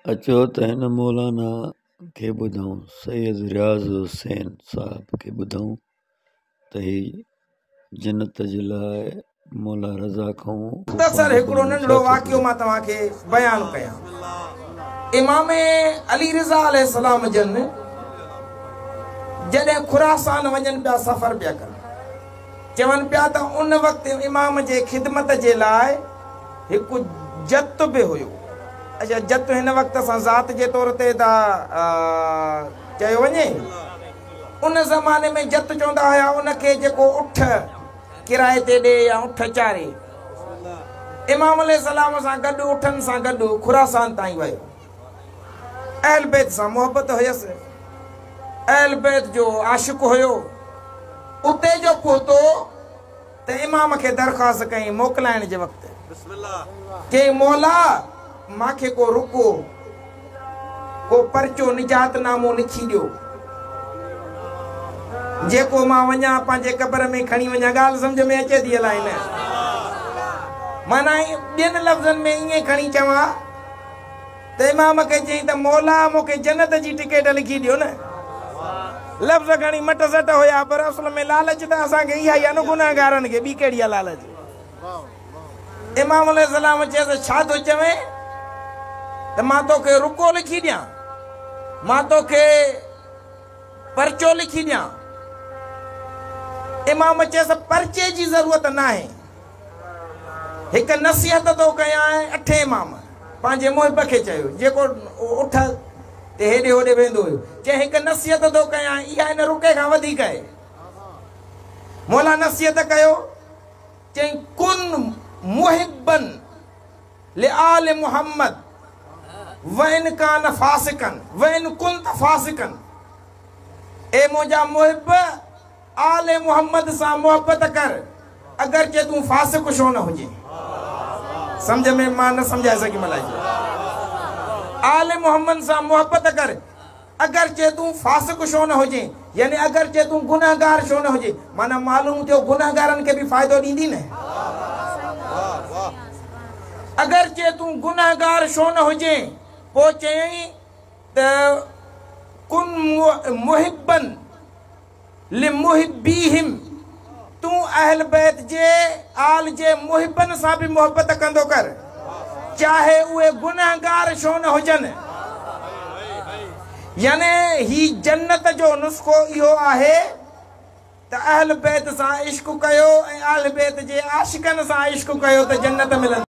अचो त हिन मौलाना खे ॿुधूं सैयद रियाज़ हुसैन साहब खे ॿुधूं त ही जन्नत जे लाइ मौला रज़ा खां मुख़्तसर हिकिड़ो नंढड़ो वाक़ियो मां तव्हांखे बयानु कयां। इमाम अली रिज़ा अलैहिस्सलाम जन जॾहिं खुरासान वञनि पिया सफ़र पिया कनि, चवनि पिया त उन वक़्तु इमाम जे ख़िदमत जे लाइ हिकु जत बि हुयो। अच्छा, जत हिन वक़्त असां ज़ात जे तौर ते चयो वञे, उन ज़माने में जत चवंदा हुया उनखे जेको उठ किराए ते ॾे या उठ चारे। इमाम अलैहिस्सलाम सां गॾु उठनि सां गॾु खुरासान ताईं वियो। अहल बैत सां मोहबत हुयसि, अहल बैत जो आशिक़ हुयो। उते जो पहुतो त इमाम खे दरख़्वास्त कई मोकिलाइण जे वक़्तु, के मौला मांखे को रुको, को परचो निजातनामो लिखी ॾियो, जेको मां वञा पंहिंजे क़बर में खणी वञा। ॻाल्हि सम्झ में अचे थी अलाए न? माना ॿियनि लफ़्ज़नि में ईअं खणी चवां त इमाम खे चई त मौला मूंखे जन्नत जी टिकेट लिखी ॾियो न। लफ़्ज़ खणी मट सट हुया, पर असल में लालच त असांखे इहा ई आहे न, गुनाहगारनि खे। ॿी कहिड़ी आहे लालच? इमाम अलैहिस्सलाम चयसि छा थो चवे त मां तोखे रुको लिखी ॾियां, मां तोखे परचो लिखी ॾियां। इमाम चयसि परचे जी ज़रूरत न आहे, हिकु नसीहत थो कयां। अठे इमाम पंहिंजे मुहिब खे चयो, जेको उठ ते हेॾे होॾे वेंदो हुयो, चई हिकु नसीहत थो कयां, इहा हिन रुके खां वधीक आहे। मौला नसीहत कयो, चई कुन मुहिबन लिआल मुहम्मद वइन कान फासिकन वइन कुंत फासिकन। ए मुंहिंजा मुहिब आले मुहम्मद सां मोहब्बत कर, अगरचे तूं फासिक छो न हुजे। समझ में मां न सम्झाए सघी मलाई। आले मुहम्मद सां मोहब्बत कर, अगरचे तूं फासिक छो न हुजे, यानी अगरचे तूं गुनाहगार छो न हुजे। माना मालूम थियो गुनाहगारनि खे बि फ़ाइदो ॾींदी न। अगरचे तूं गुनाहगार छो न हुजे, पोइ चयईं त कुन मुहिबन लिमुहिब्बीहिम, तूं अहल बैत जे आल जे मुहिबन सां बि मोहब्बत कंदो कर, चाहे उहे गुनाहगार छो न हुजनि। यानी ही जन्नत जो नुस्ख़ो इहो आहे त अहल बैत सां इश्क कयो ऐं अहल बैत जे आशिक़नि सां इश्क कयो त जन्नत मिलंदी।